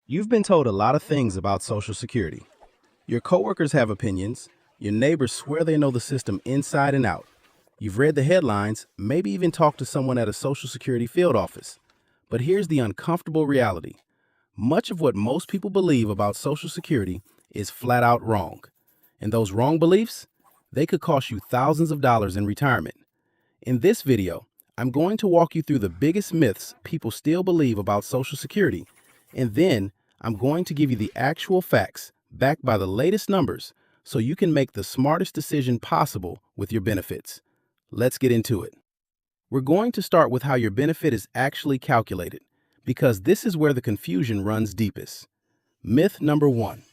You've been told a lot of things about Social Security. Your coworkers have opinions. Your neighbors swear they know the system inside and out. You've read the headlines, maybe even talked to someone at a Social Security field office. But here's the uncomfortable reality. Much of what most people believe about Social Security is flat out wrong. And those wrong beliefs, they could cost you thousands of dollars in retirement. In this video, I'm going to walk you through the biggest myths people still believe about Social Security, and then I'm going to give you the actual facts backed by the latest numbers so you can make the smartest decision possible with your benefits. Let's get into it. We're going to start with how your benefit is actually calculated, because this is where the confusion runs deepest. Myth number 1.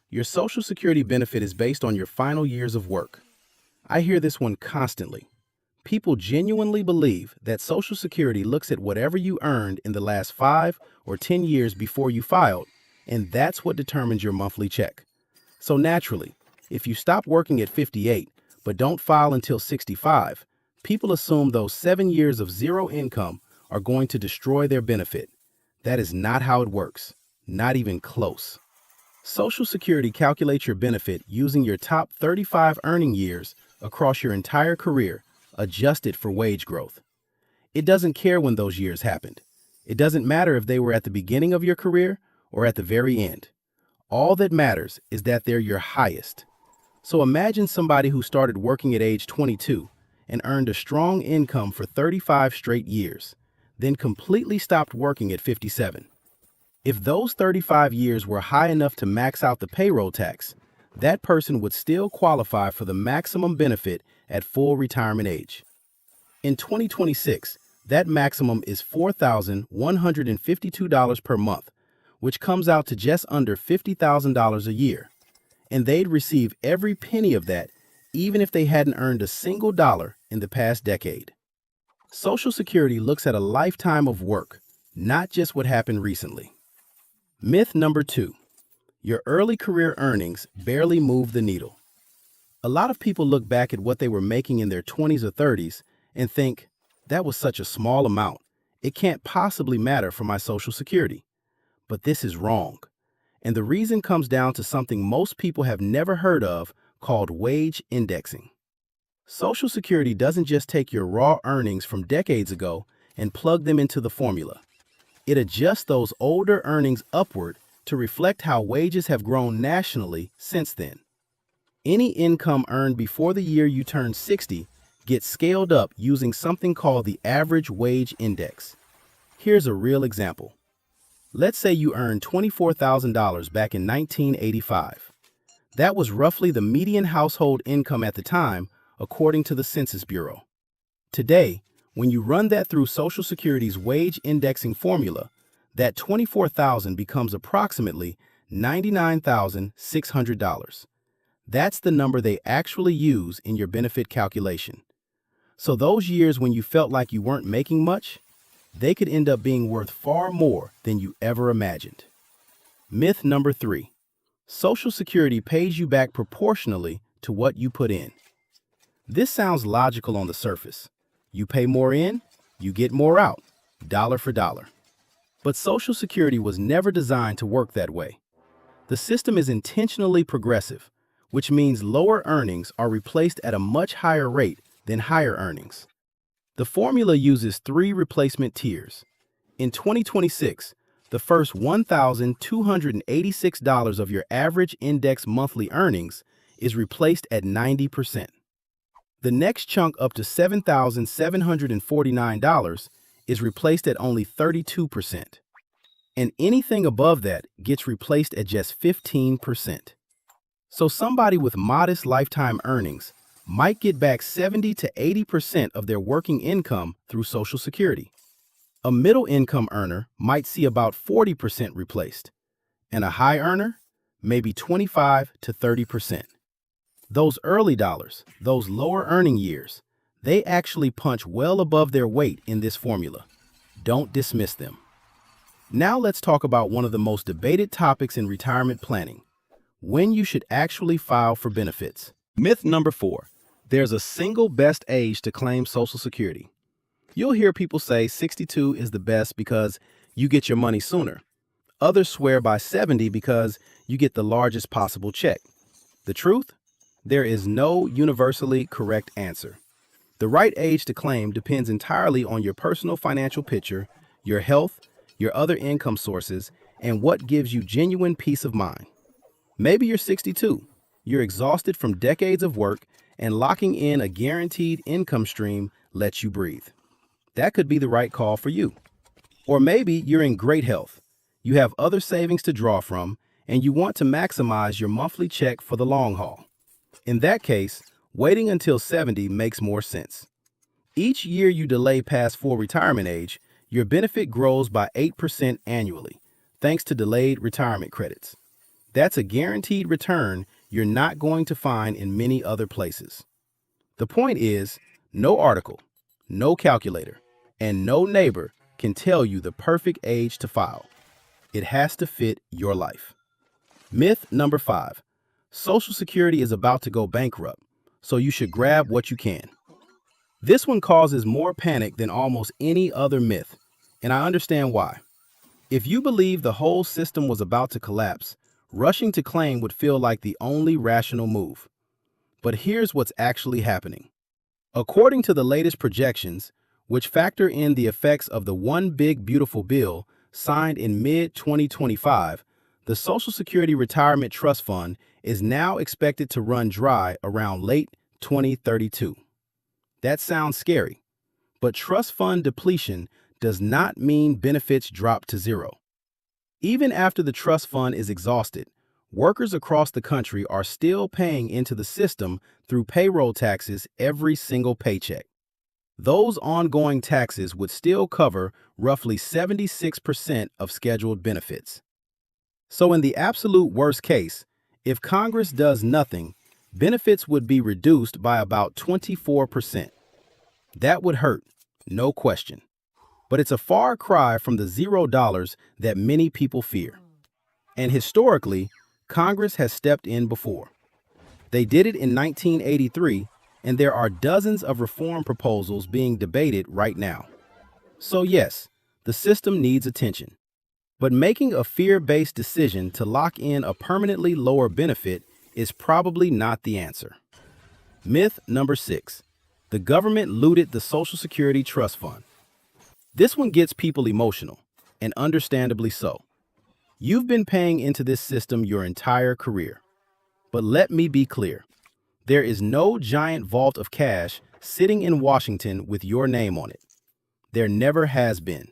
Your Social Security benefit is based on your final years of work. I hear this one constantly. People genuinely believe that Social Security looks at whatever you earned in the last 5 or 10 years before you filed, and that's what determines your monthly check. So naturally, if you stop working at 58 but don't file until 65, people assume those 7 years of zero income are going to destroy their benefit. That is not how it works, not even close. Social Security calculates your benefit using your top 35 earning years across your entire career, adjusted for wage growth. It doesn't care when those years happened. It doesn't matter if they were at the beginning of your career or at the very end. All that matters is that they're your highest. So imagine somebody who started working at age 22 and earned a strong income for 35 straight years, then completely stopped working at 57. If those 35 years were high enough to max out the payroll tax, that person would still qualify for the maximum benefit at full retirement age. In 2026, that maximum is $4,152 per month, which comes out to just under $50,000 a year. And they'd receive every penny of that, even if they hadn't earned a single dollar in the past decade. Social Security looks at a lifetime of work, not just what happened recently. Myth number 2. Your early career earnings barely move the needle. A lot of people look back at what they were making in their 20s or 30s and think, that was such a small amount. It can't possibly matter for my Social Security. But this is wrong. And the reason comes down to something most people have never heard of called wage indexing. Social Security doesn't just take your raw earnings from decades ago and plug them into the formula. It adjusts those older earnings upward to reflect how wages have grown nationally since then. Any income earned before the year you turn 60 gets scaled up using something called the average wage index. Here's a real example. Let's say you earned $24,000 back in 1985. That was roughly the median household income at the time, according to the Census Bureau. Today, when you run that through Social Security's wage indexing formula, that $24,000 becomes approximately $99,600. That's the number they actually use in your benefit calculation. So those years when you felt like you weren't making much, they could end up being worth far more than you ever imagined. Myth number 3. Social Security pays you back proportionally to what you put in. This sounds logical on the surface. You pay more in, you get more out, dollar for dollar. But Social Security was never designed to work that way. The system is intentionally progressive, which means lower earnings are replaced at a much higher rate than higher earnings. The formula uses 3 replacement tiers. In 2026, the first $1,286 of your average index monthly earnings is replaced at 90%. The next chunk up to $7,749 is replaced at only 32%. And anything above that gets replaced at just 15%. So somebody with modest lifetime earnings might get back 70 to 80% of their working income through Social Security. A middle income earner might see about 40% replaced, and a high earner, maybe 25 to 30%. Those early dollars, those lower earning years, they actually punch well above their weight in this formula. Don't dismiss them. Now let's talk about one of the most debated topics in retirement planning: when you should actually file for benefits. Myth number 4. There's a single best age to claim Social Security. You'll hear people say 62 is the best because you get your money sooner. Others swear by 70 because you get the largest possible check. The truth? There is no universally correct answer. The right age to claim depends entirely on your personal financial picture, your health, your other income sources, and what gives you genuine peace of mind. Maybe you're 62. You're exhausted from decades of work, and locking in a guaranteed income stream lets you breathe. That could be the right call for you. Or maybe you're in great health. You have other savings to draw from, and you want to maximize your monthly check for the long haul. In that case, waiting until 70 makes more sense. Each year you delay past full retirement age, your benefit grows by 8% annually, thanks to delayed retirement credits. That's a guaranteed return you're not going to find in many other places. The point is, no article, no calculator, and no neighbor can tell you the perfect age to file. It has to fit your life. Myth number 5. Social Security is about to go bankrupt, so you should grab what you can. This one causes more panic than almost any other myth, and I understand why. If you believe the whole system was about to collapse, rushing to claim would feel like the only rational move. But here's what's actually happening. According to the latest projections, which factor in the effects of the One Big Beautiful Bill signed in mid-2025, the Social Security Retirement Trust Fund is now expected to run dry around late 2032. That sounds scary, but trust fund depletion does not mean benefits drop to zero. Even after the trust fund is exhausted, workers across the country are still paying into the system through payroll taxes every single paycheck. Those ongoing taxes would still cover roughly 76% of scheduled benefits. So in the absolute worst case, if Congress does nothing, benefits would be reduced by about 24%. That would hurt, no question. But it's a far cry from the $0 that many people fear. And historically, Congress has stepped in before. They did it in 1983, and there are dozens of reform proposals being debated right now. So yes, the system needs attention. But making a fear-based decision to lock in a permanently lower benefit is probably not the answer. Myth number 6. The government looted the Social Security Trust Fund. This one gets people emotional, and understandably so. You've been paying into this system your entire career. But let me be clear. There is no giant vault of cash sitting in Washington with your name on it. There never has been.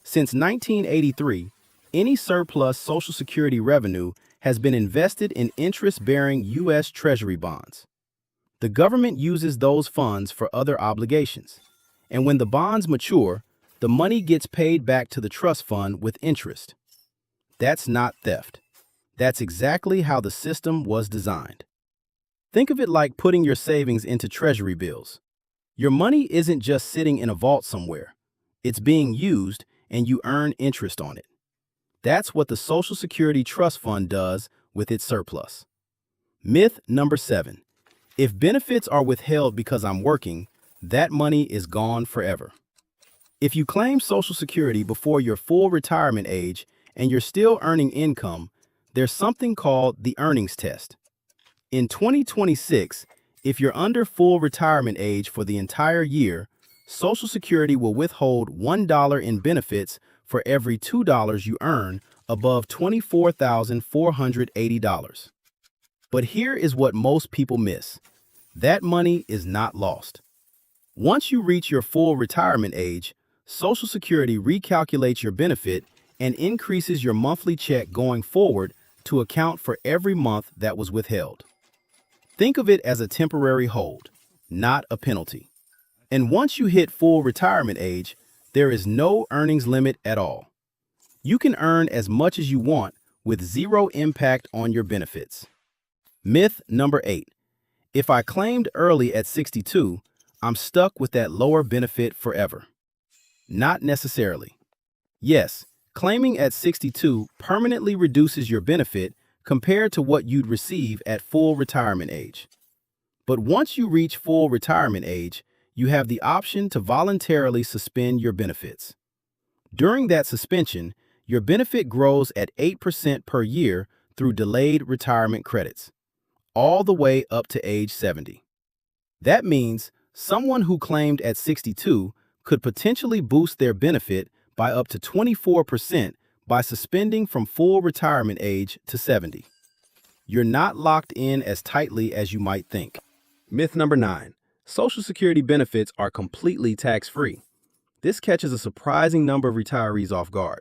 Since 1983, any surplus Social Security revenue has been invested in interest-bearing U.S. Treasury bonds. The government uses those funds for other obligations, and when the bonds mature, the money gets paid back to the trust fund with interest. That's not theft. That's exactly how the system was designed. Think of it like putting your savings into Treasury bills. Your money isn't just sitting in a vault somewhere. It's being used, and you earn interest on it. That's what the Social Security Trust Fund does with its surplus. Myth number 7. If benefits are withheld because I'm working, that money is gone forever. If you claim Social Security before your full retirement age and you're still earning income, there's something called the earnings test. In 2026, if you're under full retirement age for the entire year, Social Security will withhold $1 in benefits for every $2 you earn above $24,480. But here is what most people miss. That money is not lost. Once you reach your full retirement age, Social Security recalculates your benefit and increases your monthly check going forward to account for every month that was withheld. Think of it as a temporary hold, not a penalty. And once you hit full retirement age, there is no earnings limit at all. You can earn as much as you want with zero impact on your benefits. Myth number 8. If I claimed early at 62, I'm stuck with that lower benefit forever. Not necessarily. Yes, claiming at 62 permanently reduces your benefit compared to what you'd receive at full retirement age. But once you reach full retirement age, you have the option to voluntarily suspend your benefits. During that suspension, Your benefit grows at 8% per year through delayed retirement credits, all the way up to age 70. That means someone who claimed at 62 could potentially boost their benefit by up to 24% by suspending from full retirement age to 70. You're not locked in as tightly as you might think. Myth number 9. Social Security benefits are completely tax-free. This catches a surprising number of retirees off guard.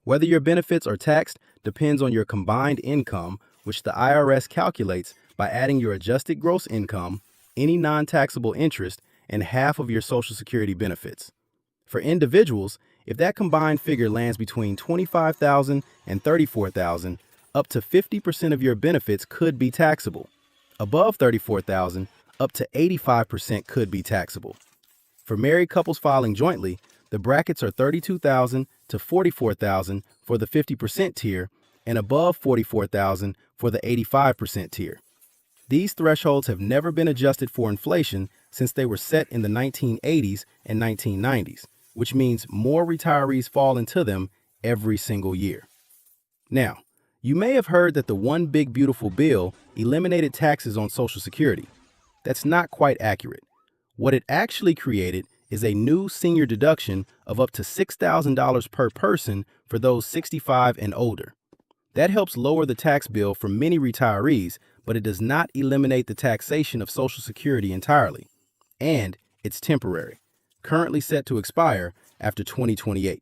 Whether your benefits are taxed depends on your combined income, which the IRS calculates by adding your adjusted gross income, any non-taxable interest, and half of your Social Security benefits. For individuals, if that combined figure lands between $25,000 and $34,000, up to 50% of your benefits could be taxable. Above $34,000, up to 85% could be taxable. For married couples filing jointly, the brackets are $32,000 to $44,000 for the 50% tier and above $44,000 for the 85% tier. These thresholds have never been adjusted for inflation since they were set in the 1980s and 1990s, which means more retirees fall into them every single year. Now, you may have heard that the One Big Beautiful Bill eliminated taxes on Social Security. That's not quite accurate. What it actually created is a new senior deduction of up to $6,000 per person for those 65 and older. That helps lower the tax bill for many retirees, but it does not eliminate the taxation of Social Security entirely. And it's temporary, currently set to expire after 2028.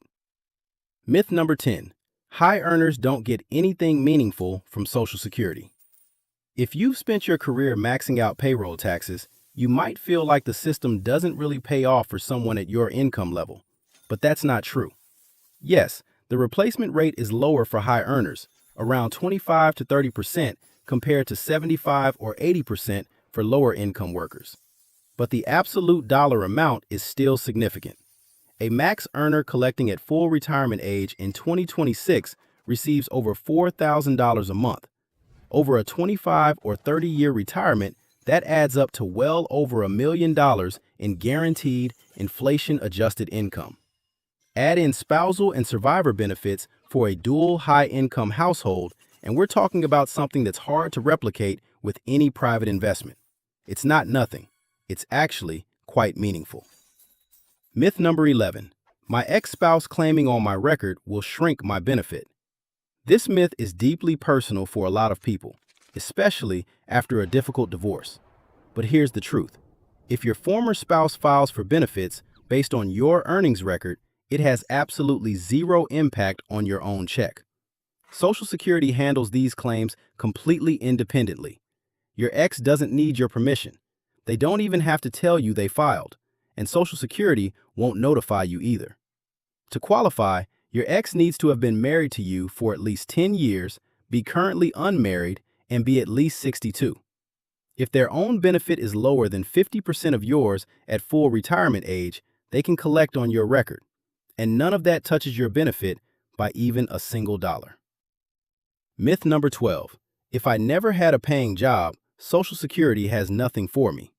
Myth number 10. High earners don't get anything meaningful from Social Security. If you've spent your career maxing out payroll taxes, you might feel like the system doesn't really pay off for someone at your income level. But that's not true. Yes, the replacement rate is lower for high earners, around 25 to 30% compared to 75 or 80% for lower income workers. But the absolute dollar amount is still significant. A max earner collecting at full retirement age in 2026 receives over $4,000 a month. Over a 25 or 30-year retirement, that adds up to well over $1 million in guaranteed inflation-adjusted income. Add in spousal and survivor benefits for a dual high-income household, and we're talking about something that's hard to replicate with any private investment. It's not nothing. It's actually quite meaningful. Myth number 11. My ex-spouse claiming on my record will shrink my benefit. This myth is deeply personal for a lot of people, especially after a difficult divorce. But here's the truth. If your former spouse files for benefits based on your earnings record, it has absolutely zero impact on your own check. Social Security handles these claims completely independently. Your ex doesn't need your permission. They don't even have to tell you they filed, and Social Security won't notify you either. To qualify, your ex needs to have been married to you for at least 10 years, be currently unmarried, and be at least 62. If their own benefit is lower than 50% of yours at full retirement age, they can collect on your record, and none of that touches your benefit by even a single dollar. Myth number 12. If I never had a paying job, Social Security has nothing for me.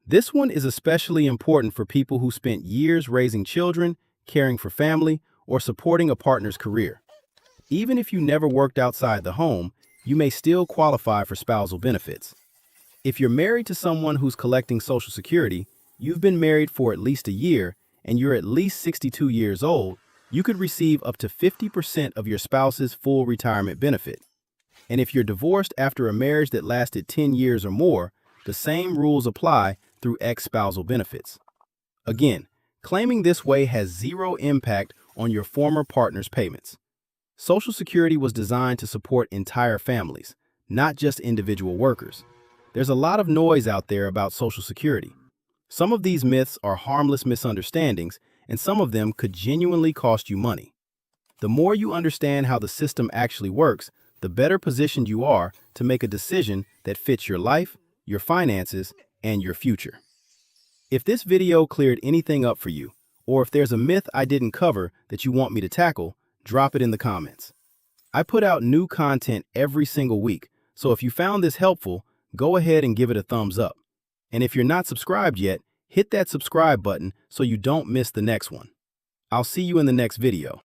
This one is especially important for people who spent years raising children, caring for family, or supporting a partner's career. Even if you never worked outside the home, you may still qualify for spousal benefits. If you're married to someone who's collecting Social Security, you've been married for at least a year, and you're at least 62 years old, you could receive up to 50% of your spouse's full retirement benefit. And if you're divorced after a marriage that lasted 10 years or more, the same rules apply through ex-spousal benefits. Again, claiming this way has zero impact on your former partner's payments. Social Security was designed to support entire families, not just individual workers. There's a lot of noise out there about Social Security. Some of these myths are harmless misunderstandings, and some of them could genuinely cost you money. The more you understand how the system actually works, the better positioned you are to make a decision that fits your life, your finances, and your future. If this video cleared anything up for you, or if there's a myth I didn't cover that you want me to tackle, drop it in the comments. I put out new content every single week, so if you found this helpful, go ahead and give it a thumbs up. And if you're not subscribed yet, hit that subscribe button so you don't miss the next one. I'll see you in the next video.